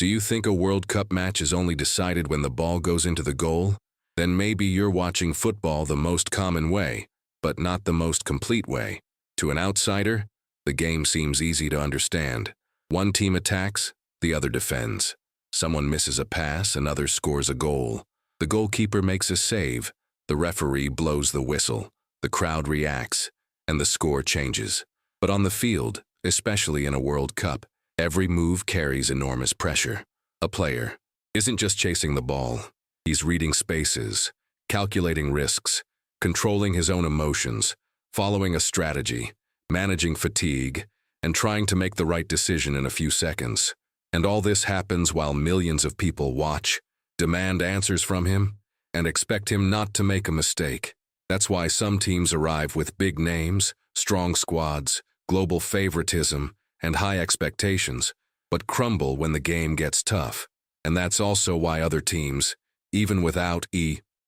Do you think a World Cup match is only decided when the ball goes into the goal? Then maybe you're watching football the most common way, but not the most complete way. To an outsider, the game seems easy to understand. One team attacks, the other defends. Someone misses a pass, another scores a goal. The goalkeeper makes a save, the referee blows the whistle, the crowd reacts, and the score changes. But on the field, especially in a World Cup, every move carries enormous pressure. A player isn't just chasing the ball. He's reading spaces, calculating risks, controlling his own emotions, following a strategy, managing fatigue, and trying to make the right decision in a few seconds. And all this happens while millions of people watch, demand answers from him, and expect him not to make a mistake. That's why some teams arrive with big names, strong squads, global favoritism, and high expectations, but crumble when the game gets tough. And that's also why other teams, even without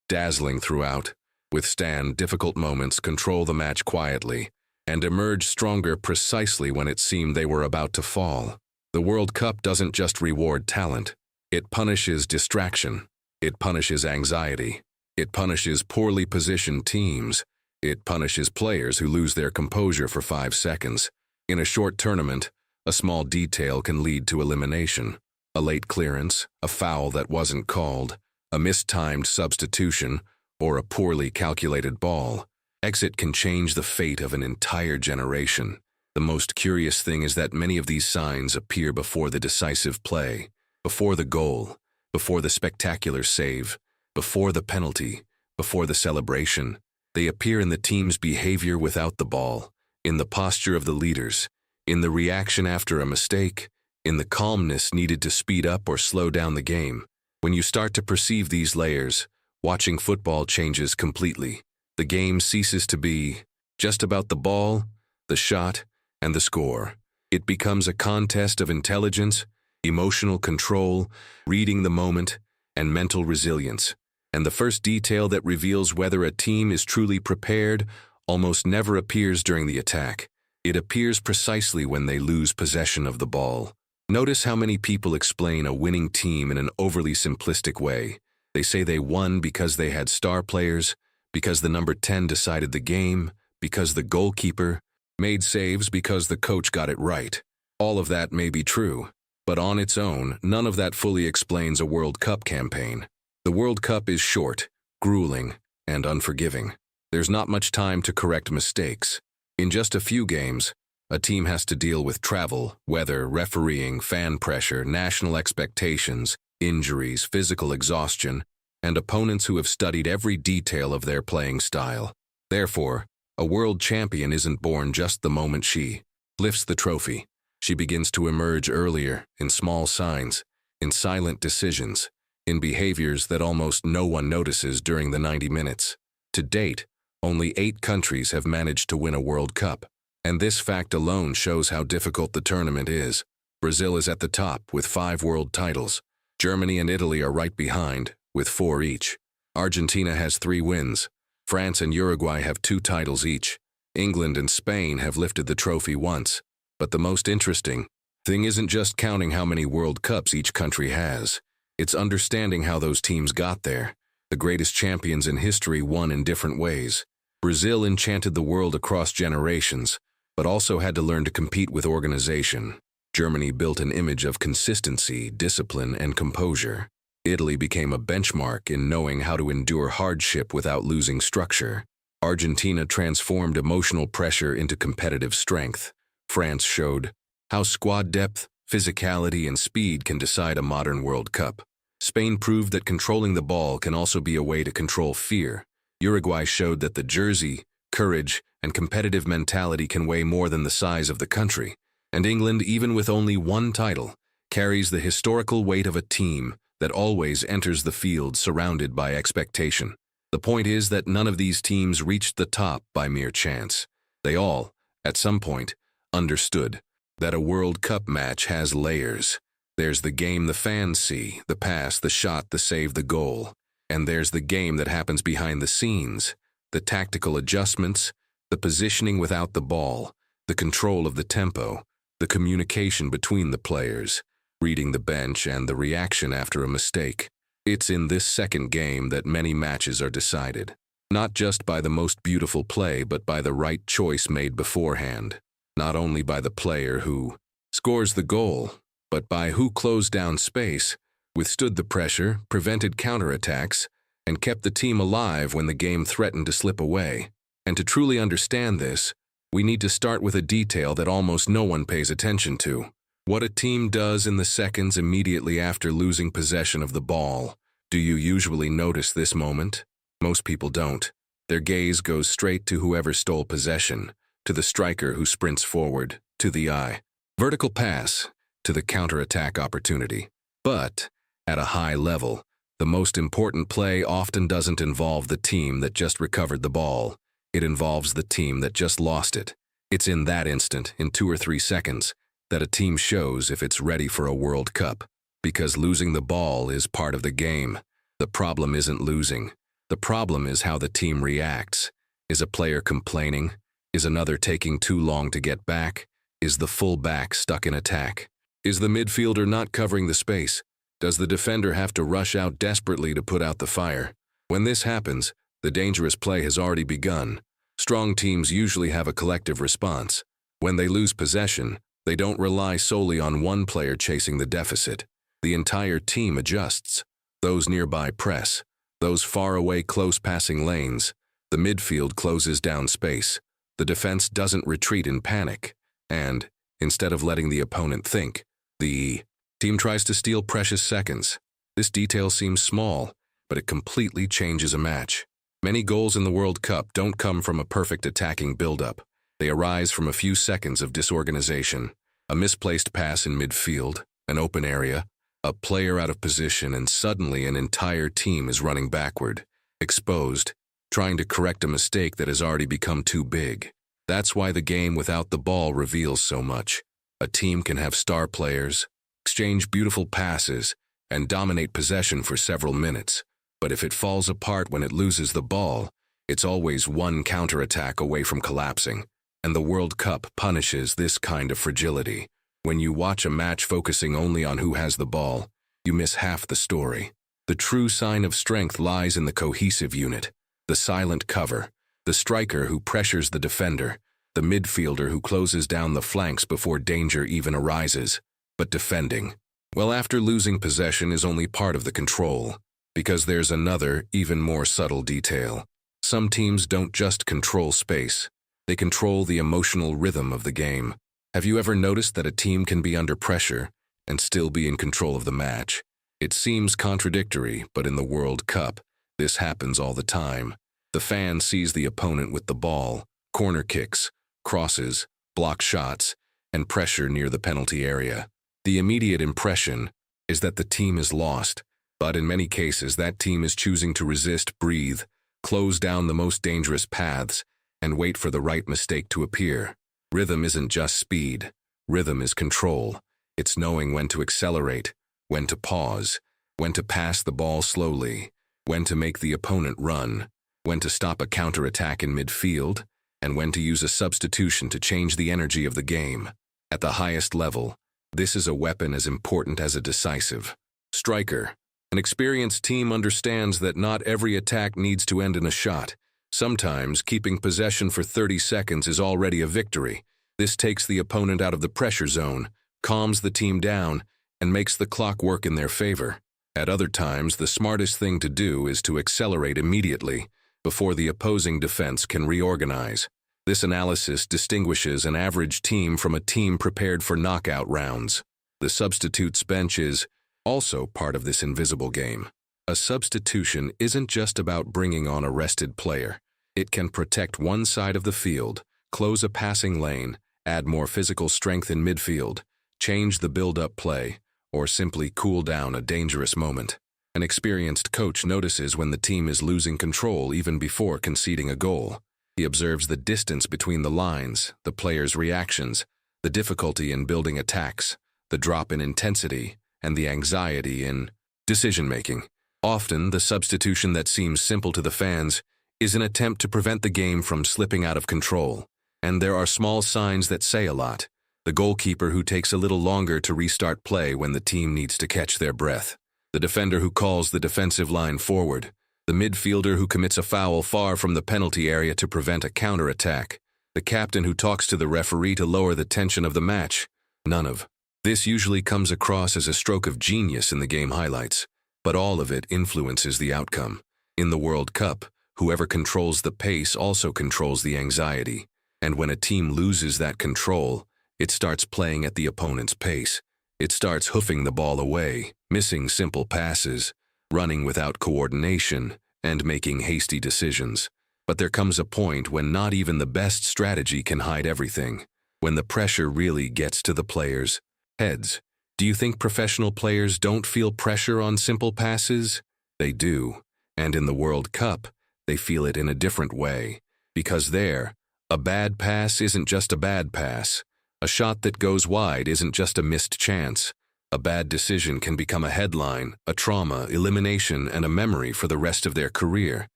dazzling throughout, withstand difficult moments, control the match quietly, and emerge stronger precisely when it seemed they were about to fall. The World Cup doesn't just reward talent. It punishes distraction. It punishes anxiety. It punishes poorly positioned teams. It punishes players who lose their composure for 5 seconds. In a short tournament, a small detail can lead to elimination. A late clearance, a foul that wasn't called, a mistimed substitution, or a poorly calculated ball. Exit can change the fate of an entire generation. The most curious thing is that many of these signs appear before the decisive play, before the goal, before the spectacular save, before the penalty, before the celebration. They appear in the team's behavior without the ball, in the posture of the leaders, in the reaction after a mistake, in the calmness needed to speed up or slow down the game. When you start to perceive these layers, watching football changes completely. The game ceases to be just about the ball, the shot, and the score. It becomes a contest of intelligence, emotional control, reading the moment, and mental resilience. And the first detail that reveals whether a team is truly prepared almost never appears during the attack. It appears precisely when they lose possession of the ball. Notice how many people explain a winning team in an overly simplistic way. They say they won because they had star players, because the number 10 decided the game, because the goalkeeper made saves, because the coach got it right. All of that may be true, but on its own, none of that fully explains a World Cup campaign. The World Cup is short, grueling, and unforgiving. There's not much time to correct mistakes. In just a few games, a team has to deal with travel, weather, refereeing, fan pressure, national expectations, injuries, physical exhaustion, and opponents who have studied every detail of their playing style. Therefore, a world champion isn't born just the moment she lifts the trophy. She begins to emerge earlier, in small signs, in silent decisions, in behaviors that almost no one notices during the 90 minutes. To date, only 8 countries have managed to win a World Cup, and this fact alone shows how difficult the tournament is. Brazil is at the top with 5 world titles. Germany and Italy are right behind, with 4 each. Argentina has 3 wins. France and Uruguay have 2 titles each. England and Spain have lifted the trophy once. But the most interesting thing isn't just counting how many World Cups each country has. It's understanding how those teams got there. The greatest champions in history won in different ways. Brazil enchanted the world across generations, but also had to learn to compete with organization. Germany built an image of consistency, discipline, and composure. Italy became a benchmark in knowing how to endure hardship without losing structure. Argentina transformed emotional pressure into competitive strength. France showed how squad depth, physicality, and speed can decide a modern World Cup. Spain proved that controlling the ball can also be a way to control fear. Uruguay showed that the jersey, courage, and competitive mentality can weigh more than the size of the country. And England, even with only 1 title, carries the historical weight of a team that always enters the field surrounded by expectation. The point is that none of these teams reached the top by mere chance. They all, at some point, understood that a World Cup match has layers. There's the game the fans see, the pass, the shot, the save, the goal. And there's the game that happens behind the scenes, the tactical adjustments, the positioning without the ball, the control of the tempo, the communication between the players. reading the bench, and the reaction after a mistake. It's in this second game that many matches are decided, not just by the most beautiful play, but by the right choice made beforehand. Not only by the player who scores the goal, but by who closed down space, withstood the pressure, prevented counterattacks, and kept the team alive when the game threatened to slip away. And to truly understand this, we need to start with a detail that almost no one pays attention to: what a team does in the seconds immediately after losing possession of the ball. Do you usually notice this moment? Most people don't. Their gaze goes straight to whoever stole possession, to the striker who sprints forward, to the vertical pass, to the counterattack opportunity. But, at a high level, the most important play often doesn't involve the team that just recovered the ball. It involves the team that just lost it. It's in that instant, in 2 or 3 seconds, that a team shows if it's ready for a World Cup. Because losing the ball is part of the game. The problem isn't losing. The problem is how the team reacts. Is a player complaining? Is another taking too long to get back? Is the full-back stuck in attack? Is the midfielder not covering the space? Does the defender have to rush out desperately to put out the fire? When this happens, the dangerous play has already begun. Strong teams usually have a collective response. When they lose possession, they don't rely solely on one player chasing the deficit. The entire team adjusts. Those nearby press. Those far away close passing lanes. The midfield closes down space. The defense doesn't retreat in panic. And, instead of letting the opponent think, the team tries to steal precious seconds. This detail seems small, but it completely changes a match. Many goals in the World Cup don't come from a perfect attacking build-up. They arise from a few seconds of disorganization. A misplaced pass in midfield, an open area, a player out of position, and suddenly an entire team is running backward, exposed, trying to correct a mistake that has already become too big. That's why the game without the ball reveals so much. A team can have star players, exchange beautiful passes, and dominate possession for several minutes. But if it falls apart when it loses the ball, it's always one counterattack away from collapsing. And the World Cup punishes this kind of fragility. When you watch a match focusing only on who has the ball, you miss half the story. The true sign of strength lies in the cohesive unit, the silent cover, the striker who pressures the defender, the midfielder who closes down the flanks before danger even arises. But defending, well, after losing possession is only part of the control. Because there's another, even more subtle detail. Some teams don't just control space. They control the emotional rhythm of the game. Have you ever noticed that a team can be under pressure and still be in control of the match? It seems contradictory, but in the World Cup, this happens all the time. The fan sees the opponent with the ball, corner kicks, crosses, block shots, and pressure near the penalty area. The immediate impression is that the team is lost. But in many cases, that team is choosing to resist, breathe, close down the most dangerous paths, and wait for the right mistake to appear. Rhythm isn't just speed. Rhythm is control. It's knowing when to accelerate, when to pause, when to pass the ball slowly, when to make the opponent run, when to stop a counterattack in midfield, and when to use a substitution to change the energy of the game. At the highest level, this is a weapon as important as a decisive striker. An experienced team understands that not every attack needs to end in a shot. Sometimes, keeping possession for 30 seconds is already a victory. This takes the opponent out of the pressure zone, calms the team down, and makes the clock work in their favor. At other times, the smartest thing to do is to accelerate immediately, before the opposing defense can reorganize. This analysis distinguishes an average team from a team prepared for knockout rounds. The substitutes bench is also part of this invisible game. A substitution isn't just about bringing on a rested player. It can protect one side of the field, close a passing lane, add more physical strength in midfield, change the build-up play, or simply cool down a dangerous moment. An experienced coach notices when the team is losing control even before conceding a goal. He observes the distance between the lines, the players' reactions, the difficulty in building attacks, the drop in intensity, and the anxiety in decision-making. Often, the substitution that seems simple to the fans is an attempt to prevent the game from slipping out of control. And there are small signs that say a lot. the goalkeeper who takes a little longer to restart play when the team needs to catch their breath, the defender who calls the defensive line forward, the midfielder who commits a foul far from the penalty area to prevent a counterattack, the captain who talks to the referee to lower the tension of the match. None of this usually comes across as a stroke of genius in the game highlights, but all of it influences the outcome. In the World Cup, whoever controls the pace also controls the anxiety, and when a team loses that control, it starts playing at the opponent's pace. It starts hoofing the ball away, missing simple passes, running without coordination, and making hasty decisions. But there comes a point when not even the best strategy can hide everything, when the pressure really gets to the players' heads. Do you think professional players don't feel pressure on simple passes? They do, and in the World Cup, they feel it in a different way, because there, a bad pass isn't just a bad pass. A shot that goes wide isn't just a missed chance. A bad decision can become a headline, a trauma, elimination, and a memory for the rest of their career.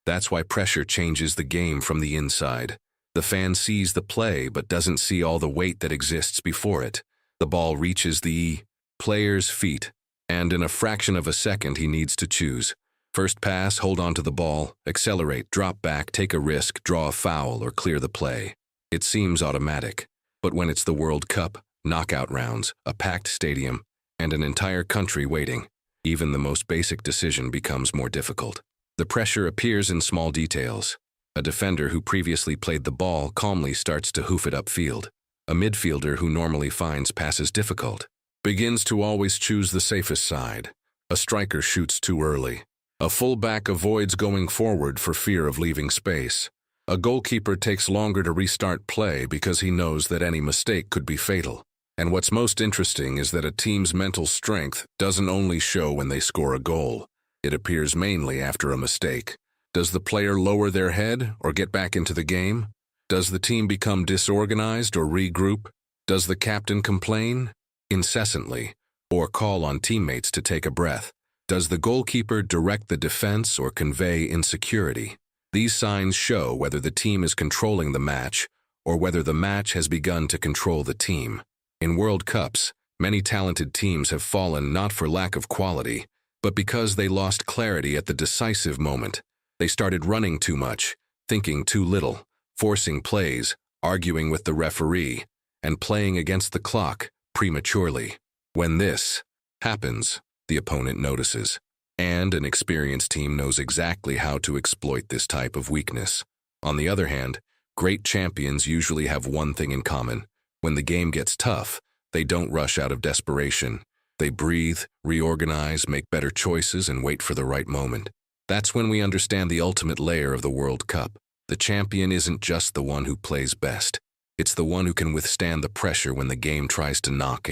That's why pressure changes the game from the inside. The fan sees the play but doesn't see all the weight that exists before it. The ball reaches the player's feet, and in a fraction of a second he needs to choose. First pass, hold on to the ball, accelerate, drop back, take a risk, draw a foul, or clear the play. It seems automatic. But when it's the World Cup, knockout rounds, a packed stadium, and an entire country waiting, even the most basic decision becomes more difficult. The pressure appears in small details. A defender who previously played the ball calmly starts to hoof it upfield. A midfielder who normally finds passes difficult begins to always choose the safest side. A striker shoots too early. A fullback avoids going forward for fear of leaving space. A goalkeeper takes longer to restart play because he knows that any mistake could be fatal. And what's most interesting is that a team's mental strength doesn't only show when they score a goal. It appears mainly after a mistake. Does the player lower their head or get back into the game? Does the team become disorganized or regroup? Does the captain complain incessantly or call on teammates to take a breath? Does the goalkeeper direct the defense or convey insecurity? These signs show whether the team is controlling the match or whether the match has begun to control the team. In World Cups, many talented teams have fallen not for lack of quality, but because they lost clarity at the decisive moment. They started running too much, thinking too little, forcing plays, arguing with the referee, and playing against the clock prematurely. When this happens, the opponent notices. And an experienced team knows exactly how to exploit this type of weakness. On the other hand, great champions usually have one thing in common. When the game gets tough, they don't rush out of desperation. They breathe, reorganize, make better choices, and wait for the right moment. That's when we understand the ultimate layer of the World Cup. The champion isn't just the one who plays best. It's the one who can withstand the pressure when the game tries to knock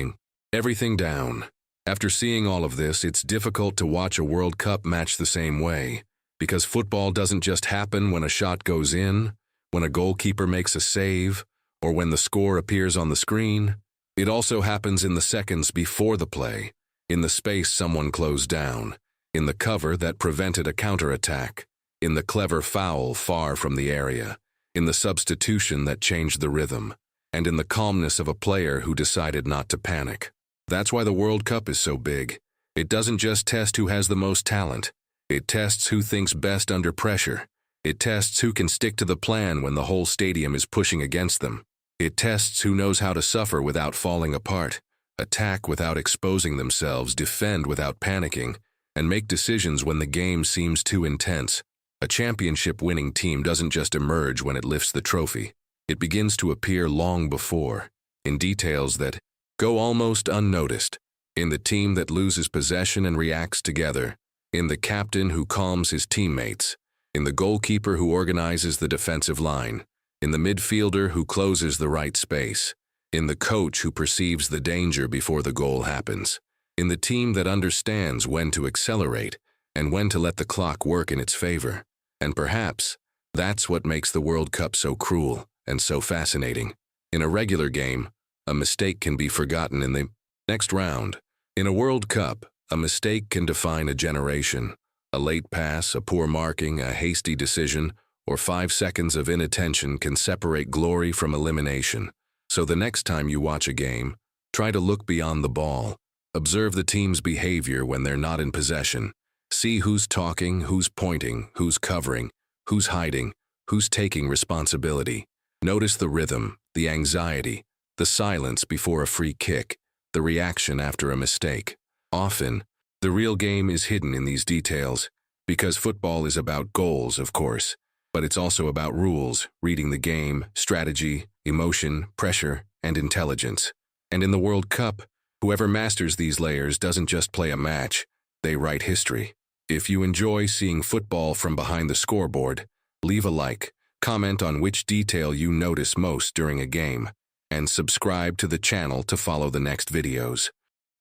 everything down. After seeing all of this, it's difficult to watch a World Cup match the same way, because football doesn't just happen when a shot goes in, when a goalkeeper makes a save, or when the score appears on the screen. It also happens in the seconds before the play, in the space someone closed down, in the cover that prevented a counterattack, in the clever foul far from the area, in the substitution that changed the rhythm, and in the calmness of a player who decided not to panic. That's why the World Cup is so big. It doesn't just test who has the most talent. It tests who thinks best under pressure. It tests who can stick to the plan when the whole stadium is pushing against them. It tests who knows how to suffer without falling apart, attack without exposing themselves, defend without panicking, and make decisions when the game seems too intense. A championship-winning team doesn't just emerge when it lifts the trophy. It begins to appear long before, in details that go almost unnoticed, in the team that loses possession and reacts together, in the captain who calms his teammates, in the goalkeeper who organizes the defensive line, in the midfielder who closes the right space, in the coach who perceives the danger before the goal happens, in the team that understands when to accelerate and when to let the clock work in its favor. And perhaps that's what makes the World Cup so cruel and so fascinating. In a regular game, a mistake can be forgotten in the next round. In a World Cup, a mistake can define a generation. A late pass, a poor marking, a hasty decision, or 5 seconds of inattention can separate glory from elimination. So the next time you watch a game, try to look beyond the ball. Observe the team's behavior when they're not in possession. See who's talking, who's pointing, who's covering, who's hiding, who's taking responsibility. Notice the rhythm, the anxiety, the silence before a free kick, the reaction after a mistake. Often, the real game is hidden in these details, because football is about goals, of course, but it's also about rules, reading the game, strategy, emotion, pressure, and intelligence. And in the World Cup, whoever masters these layers doesn't just play a match, they write history. If you enjoy seeing football from behind the scoreboard, leave a like, comment on which detail you notice most during a game, and subscribe to the channel to follow the next videos.